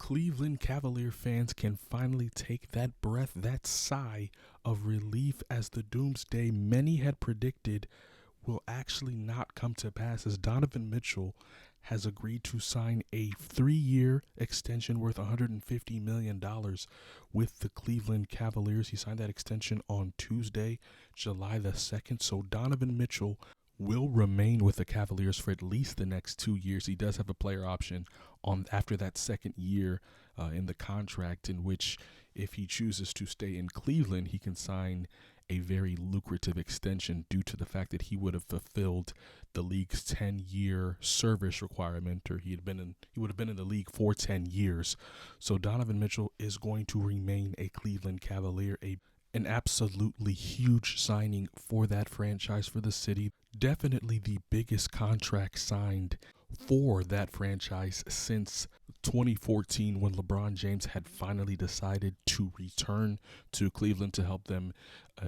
Cleveland Cavalier fans can finally take that breath, that sigh of relief, as the doomsday many had predicted will actually not come to pass, as Donovan Mitchell has agreed to sign a 3-year extension worth $150 million with the Cleveland Cavaliers. He signed that extension on Tuesday, July the 2nd. So Donovan Mitchell will remain with the Cavaliers for at least the next 2 years. He does have a player option on after that second year in the contract, in which if he chooses to stay in Cleveland, he can sign a very lucrative extension due to the fact that he would have fulfilled the league's 10-year service requirement, or he would have been in the league for 10 years. So Donovan Mitchell is going to remain a Cleveland Cavalier, an absolutely huge signing for that franchise, for the city. Definitely the biggest contract signed for that franchise since 2014, when LeBron James had finally decided to return to Cleveland to help them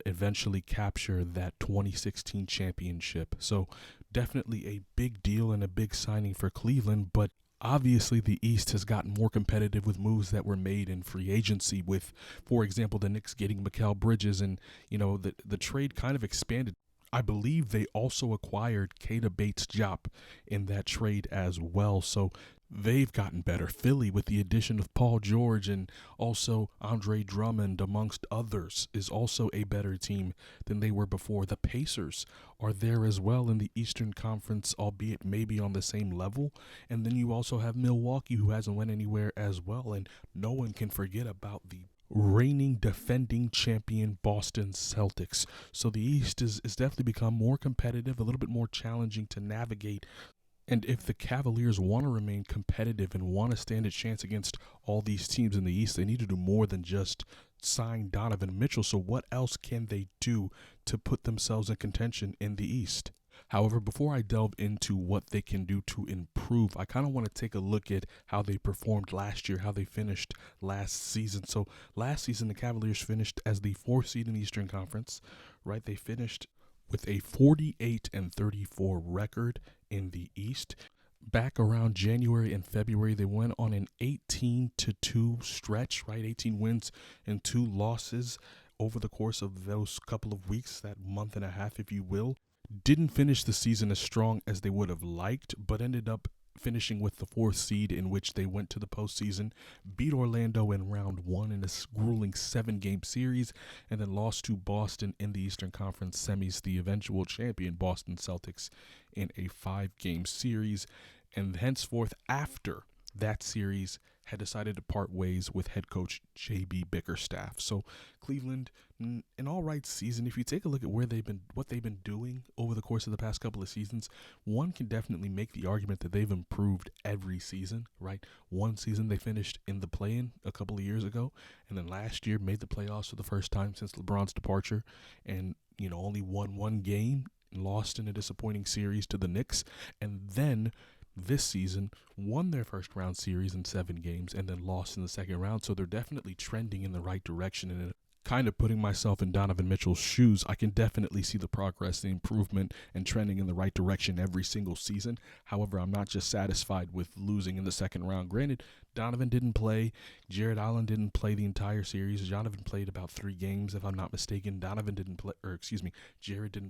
eventually capture that 2016 championship. So definitely a big deal and a big signing for Cleveland, but obviously, the East has gotten more competitive with moves that were made in free agency, with, for example, the Knicks getting Mikal Bridges, and, the trade kind of expanded. I believe they also acquired Keita Bates-Diop in that trade as well. So they've gotten better. Philly, with the addition of Paul George and also Andre Drummond, amongst others, is also a better team than they were before. The Pacers are there as well in the Eastern Conference, albeit maybe on the same level. And then you also have Milwaukee, who hasn't went anywhere as well. And no one can forget about the reigning defending champion Boston Celtics. So the East is definitely become more competitive, a little bit more challenging to navigate. And if the Cavaliers want to remain competitive and want to stand a chance against all these teams in the East, they need to do more than just sign Donovan Mitchell. So what else can they do to put themselves in contention in the East? However, before I delve into what they can do to improve, I kind of want to take a look at how they performed last year, how they finished last season. So last season, the Cavaliers finished as the 4th seed in the Eastern Conference, right? They finished with a 48-34 record in the East. Back around January and February, they went on an 18-2 stretch, right? 18 wins and 2 losses over the course of those couple of weeks, that month and a half, if you will. Didn't finish the season as strong as they would have liked, but ended up finishing with the 4th seed, in which they went to the postseason, beat Orlando in round 1 in a grueling 7-game series, and then lost to Boston in the Eastern Conference semis, the eventual champion Boston Celtics, in a 5-game series. And henceforth, after that series, had decided to part ways with head coach J.B. Bickerstaff. So Cleveland, an all right season. If you take a look at what they've been doing over the course of the past couple of seasons, one can definitely make the argument that they've improved every season, right? One season they finished in the play-in a couple of years ago, and then last year made the playoffs for the first time since LeBron's departure, and only won 1 game, lost in a disappointing series to the Knicks, and then this season won their first round series in 7 games and then lost in the second round. So they're definitely trending in the right direction. And kind of putting myself in Donovan Mitchell's shoes, I can definitely see the progress, the improvement, and trending in the right direction every single season. However, I'm not just satisfied with losing in the second round. Granted, Donovan didn't play. Jared Allen didn't play the entire series. Donovan played about 3 games, if I'm not mistaken. Jared didn't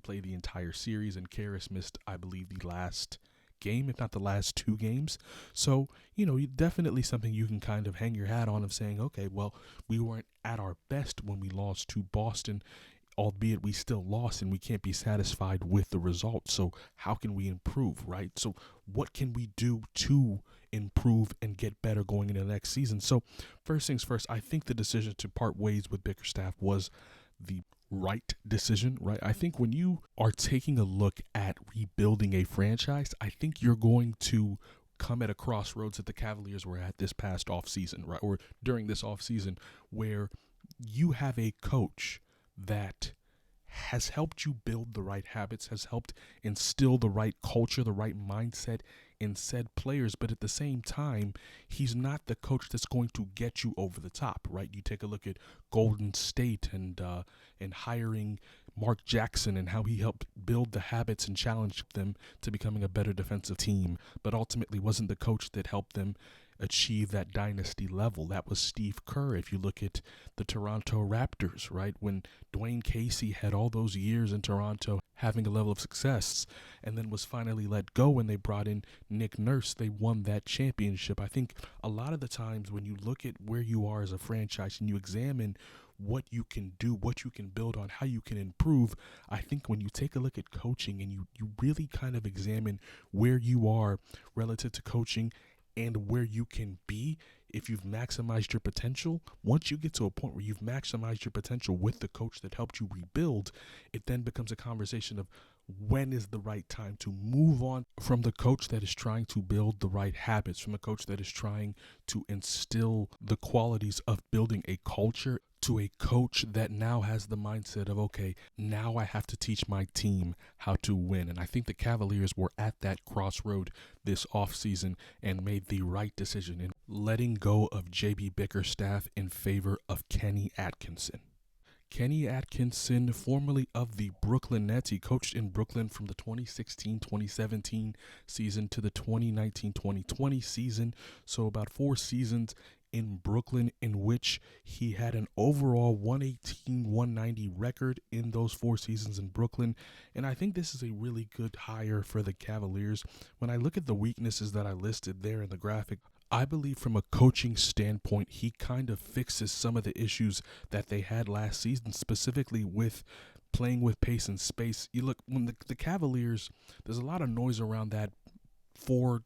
play the entire series, and Karras missed, I believe, the last game, if not the last 2 games. So, definitely something you can kind of hang your hat on, of saying, okay, well, we weren't at our best when we lost to Boston, albeit we still lost, and we can't be satisfied with the result. So how can we improve, right? So what can we do to improve and get better going into the next season? So first things first, I think the decision to part ways with Bickerstaff was the right decision, right? I think when you are taking a look at rebuilding a franchise, I think you're going to come at a crossroads that the Cavaliers were at this past offseason, right? Or during this offseason, where you have a coach that has helped you build the right habits, has helped instill the right culture, the right mindset in said players, but at the same time, he's not the coach that's going to get you over the top, right? You take a look at Golden State and hiring Mark Jackson and how he helped build the habits and challenge them to becoming a better defensive team, but ultimately wasn't the coach that helped them achieve that dynasty level. That was Steve Kerr. If you look at the Toronto Raptors, right, when Dwayne Casey had all those years in Toronto having a level of success and then was finally let go when they brought in Nick Nurse, they won that championship. I think a lot of the times when you look at where you are as a franchise and you examine what you can do, what you can build on, how you can improve, I think when you take a look at coaching and you really kind of examine where you are relative to coaching and where you can be, if you've maximized your potential, once you get to a point where you've maximized your potential with the coach that helped you rebuild, it then becomes a conversation of when is the right time to move on from the coach that is trying to build the right habits, from a coach that is trying to instill the qualities of building a culture, to a coach that now has the mindset of, okay, now I have to teach my team how to win. And I think the Cavaliers were at that crossroad this offseason and made the right decision in letting go of J.B. Bickerstaff in favor of Kenny Atkinson. Kenny Atkinson, formerly of the Brooklyn Nets, he coached in Brooklyn from the 2016-2017 season to the 2019-2020 season, so about 4 seasons in Brooklyn, in which he had an overall 118-190 record in those 4 seasons in Brooklyn. And I think this is a really good hire for the Cavaliers. When I look at the weaknesses that I listed there in the graphic, I believe from a coaching standpoint, he kind of fixes some of the issues that they had last season, specifically with playing with pace and space. You look, when the Cavaliers, there's a lot of noise around that 4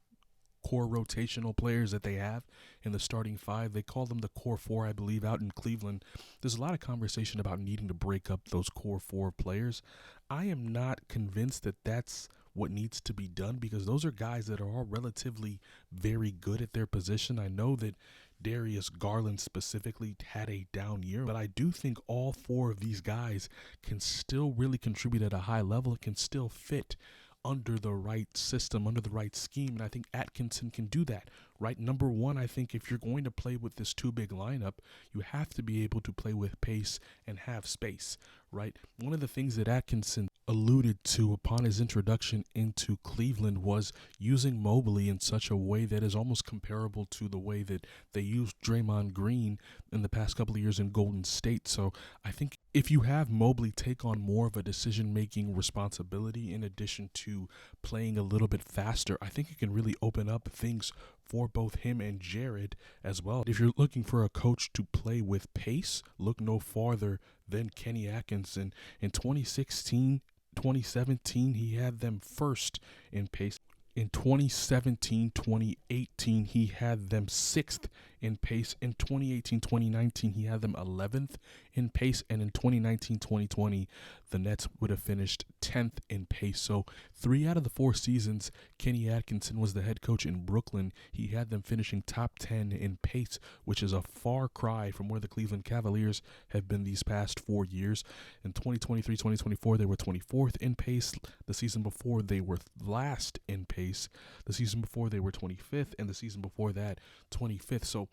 core rotational players that they have in the starting 5. They call them the core 4, I believe, out in Cleveland. There's a lot of conversation about needing to break up those core 4 players. I am not convinced that that's what needs to be done, because those are guys that are all relatively very good at their position. I know that Darius Garland specifically had a down year, but I do think all 4 of these guys can still really contribute at a high level. It can still fit under the right system, under the right scheme, and I think Atkinson can do that, right? Number one, I think if you're going to play with this 2 big lineup, you have to be able to play with pace and have space, right? One of the things that Atkinson alluded to upon his introduction into Cleveland was using Mobley in such a way that is almost comparable to the way that they used Draymond Green in the past couple of years in Golden State. So I think if you have Mobley take on more of a decision-making responsibility in addition to playing a little bit faster, I think it can really open up things for both him and Jared as well. If you're looking for a coach to play with pace, look no farther than Kenny Atkinson. In 2016, 2017, he had them first in pace. In 2017, 2018, he had them 6th in pace. In 2018, 2019, he had them 11th in pace. And in 2019, 2020, the Nets would have finished 10th in pace. So 3 out of the 4 seasons, Kenny Atkinson was the head coach in Brooklyn. He had them finishing top 10 in pace, which is a far cry from where the Cleveland Cavaliers have been these past 4 years. In 2023, 2024, they were 24th in pace. The season before, they were last in pace. The season before, they were 25th, and the season before that, 25th. So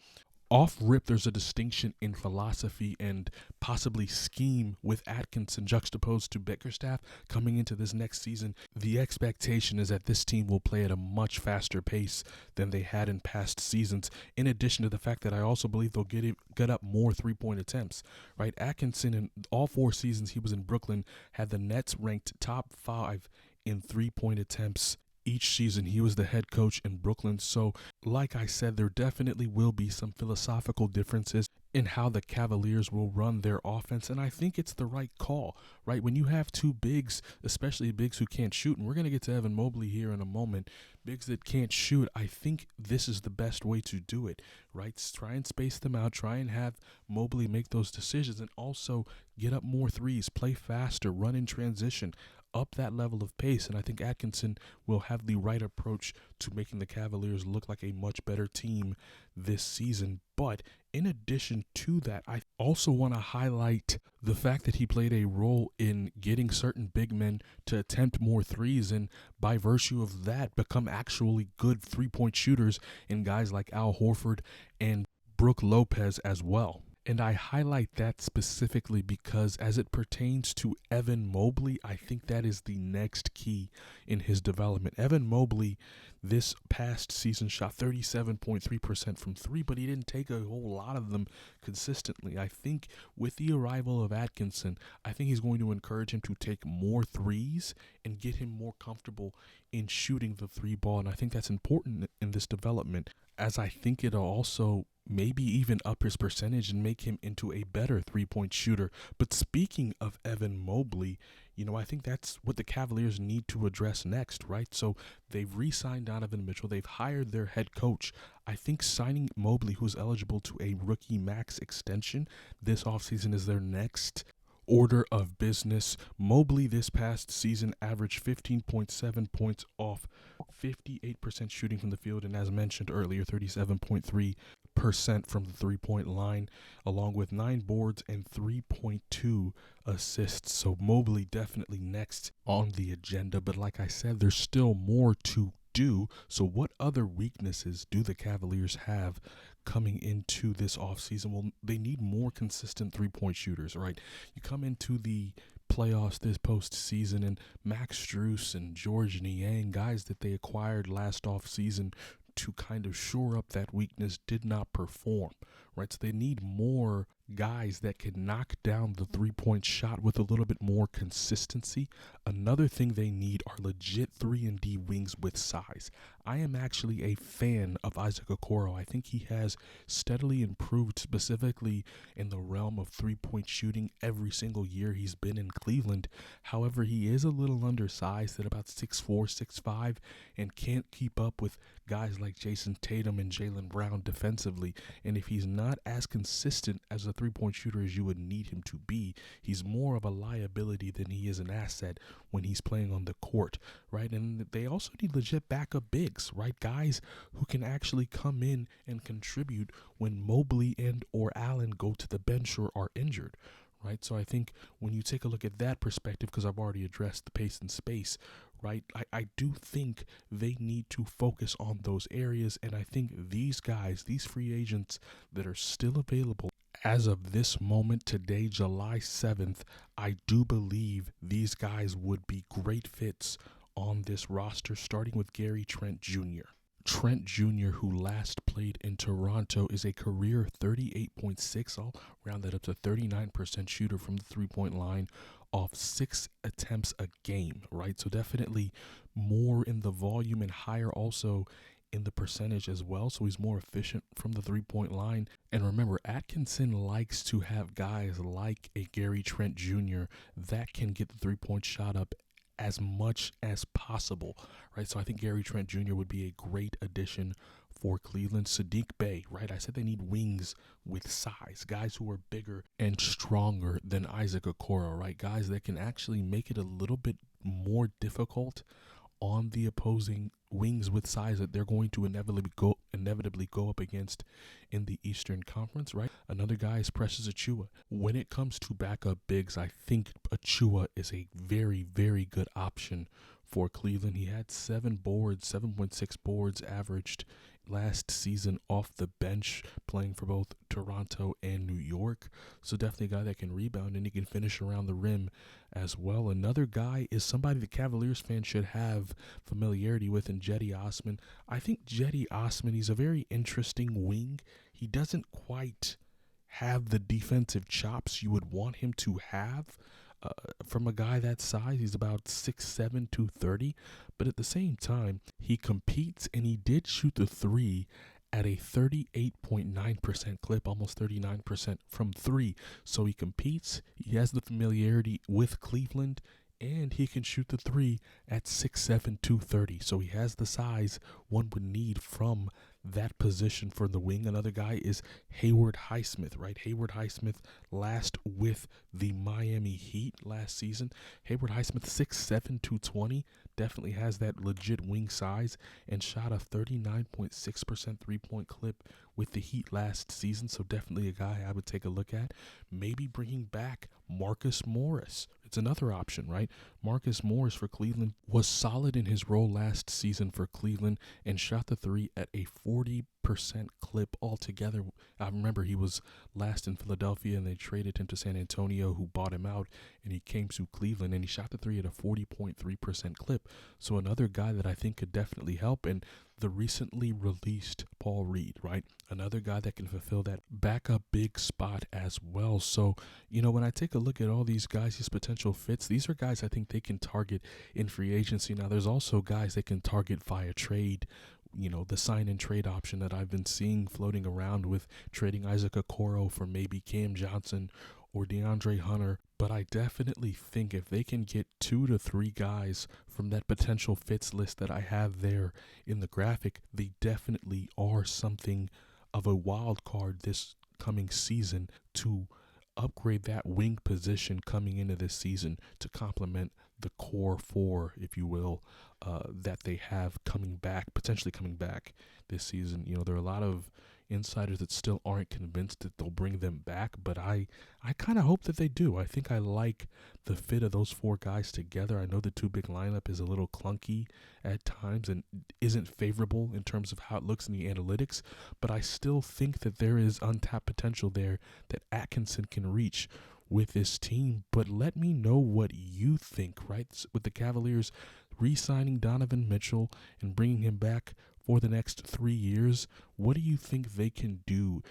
off rip, there's a distinction in philosophy and possibly scheme with Atkinson juxtaposed to Bickerstaff coming into this next season. The expectation is that this team will play at a much faster pace than they had in past seasons, in addition to the fact that I also believe they'll get up more 3-point attempts, right? Atkinson, in all 4 seasons he was in Brooklyn, had the Nets ranked top 5 in 3-point attempts each season he was the head coach in Brooklyn. So, like I said, there definitely will be some philosophical differences in how the Cavaliers will run their offense, and I think it's the right call, right? When you have 2 bigs, especially bigs who can't shoot, and we're going to get to Evan Mobley here in a moment, bigs that can't shoot, I think this is the best way to do it, right? Try and space them out, try and have Mobley make those decisions, and also get up more threes, play faster, run in transition, up that level of pace, and I think Atkinson will have the right approach to making the Cavaliers look like a much better team this season. But in addition to that, I also want to highlight the fact that he played a role in getting certain big men to attempt more threes, and by virtue of that, become actually good 3-point shooters in guys like Al Horford and Brook Lopez as well. And I highlight that specifically because as it pertains to Evan Mobley, I think that is the next key in his development. Evan Mobley this past season shot 37.3% from three, but he didn't take a whole lot of them consistently. I think with the arrival of Atkinson, I think he's going to encourage him to take more threes and get him more comfortable in shooting the three ball. And I think that's important in this development, as I think it'll also maybe even up his percentage and make him into a better three-point shooter. But speaking of Evan Mobley, I think that's what the Cavaliers need to address next, right? So they've re-signed Donovan Mitchell. They've hired their head coach. I think signing Mobley, who's eligible to a rookie max extension this offseason, is their next order of business. Mobley this past season averaged 15.7 points off 58% shooting from the field, and as mentioned earlier, 37.3% from the three-point line, along with 9 boards and 3.2 assists. So Mobley definitely next on the agenda, but like I said, there's still more to do. So what other weaknesses do the Cavaliers have coming into this offseason? Well, they need more consistent three-point shooters, right? You come into the playoffs this postseason, and Max Strus and George Niang, guys that they acquired last offseason to kind of shore up that weakness, did not perform, right? So they need more guys that can knock down the three-point shot with a little bit more consistency. Another thing they need are legit 3-and-D wings with size. I am actually a fan of Isaac Okoro. I think he has steadily improved, specifically in the realm of three-point shooting every single year he's been in Cleveland. However, he is a little undersized at about 6'4", 6'5", and can't keep up with guys like Jason Tatum and Jaylen Brown defensively. And if he's not as consistent as a three-point shooter as you would need him to be, he's more of a liability than he is an asset when he's playing on the court, right? And they also need legit backup bigs, right? Guys who can actually come in and contribute when Mobley and or Allen go to the bench or are injured, right? So I think when you take a look at that perspective, because I've already addressed the pace and space, right, I do think they need to focus on those areas. And I think these guys, these free agents that are still available as of this moment today, July 7th, I do believe these guys would be great fits on this roster, starting with Gary Trent Jr. Trent Jr., who last played in Toronto, is a career 38.6, I'll round that up to 39% shooter from the three-point line off 6 attempts a game, right? So definitely more in the volume and higher also in the percentage as well, so he's more efficient from the three-point line. And remember, Atkinson likes to have guys like a Gary Trent Jr. that can get the three-point shot up as much as possible, right? So I think Gary Trent Jr. would be a great addition for Cleveland. Saddiq Bey, right? I said they need wings with size, guys who are bigger and stronger than Isaac Okoro, right? Guys that can actually make it a little bit more difficult on the opposing wings with size that they're going to inevitably go up against in the Eastern Conference, right? Another guy is Precious Achiuwa. When it comes to backup bigs, I think Achiuwa is a very, very good option for Cleveland. He had 7.6 boards averaged last season off the bench, playing for both Toronto and New York. So definitely a guy that can rebound and he can finish around the rim as well. Another guy is somebody the Cavaliers fans should have familiarity with in Cedi Osman. I think Cedi Osman, he's a very interesting wing. He doesn't quite have the defensive chops you would want him to have. From a guy that size, he's about 6'7", 230, but at the same time, he competes and he did shoot the three at a 38.9% clip, almost 39% from three. So he competes, he has the familiarity with Cleveland, and he can shoot the three at 6'7", 230. So he has the size one would need from that position for the wing. Another guy is Haywood Highsmith, right? Haywood Highsmith last with the Miami Heat last season. Haywood Highsmith, 6'7", 220, definitely has that legit wing size and shot a 39.6% three-point clip with the Heat last season. So definitely a guy I would take a look at. Maybe bringing back Marcus Morris. it's another option, right? Marcus Morris for Cleveland was solid in his role last season for Cleveland and shot the three at a 40% clip altogether. I remember he was last in Philadelphia and they traded him to San Antonio, who bought him out, and he came to Cleveland and he shot the three at a 40.3% clip. So another guy that I think could definitely help. And the recently released Paul Reed, right? Another guy that can fulfill that backup big spot as well. So, when I take a look at all these guys, these potential fits, these are guys I think they can target in free agency. Now, there's also guys they can target via trade. The sign and trade option that I've been seeing floating around with trading Isaac Okoro for maybe Cam Johnson or DeAndre Hunter. But I definitely think if they can get 2 to 3 guys from that potential fits list that I have there in the graphic, they definitely are something of a wild card this coming season to upgrade that wing position coming into this season to complement the core four, if you will, that they have potentially coming back this season. There are a lot of insiders that still aren't convinced that they'll bring them back, but I kind of hope that they do. I think I like the fit of those 4 guys together. I know the 2 big lineup is a little clunky at times and isn't favorable in terms of how it looks in the analytics, but I still think that there is untapped potential there that Atkinson can reach with this team. But let me know what you think, right? With the Cavaliers re-signing Donovan Mitchell and bringing him back for the next 3 years, what do you think they can do,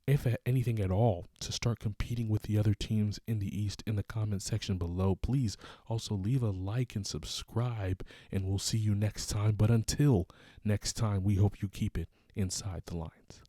if anything at all, to start competing with the other teams in the East in the comment section below? Please also leave a like and subscribe, and we'll see you next time. But until next time, we hope you keep it inside the lines.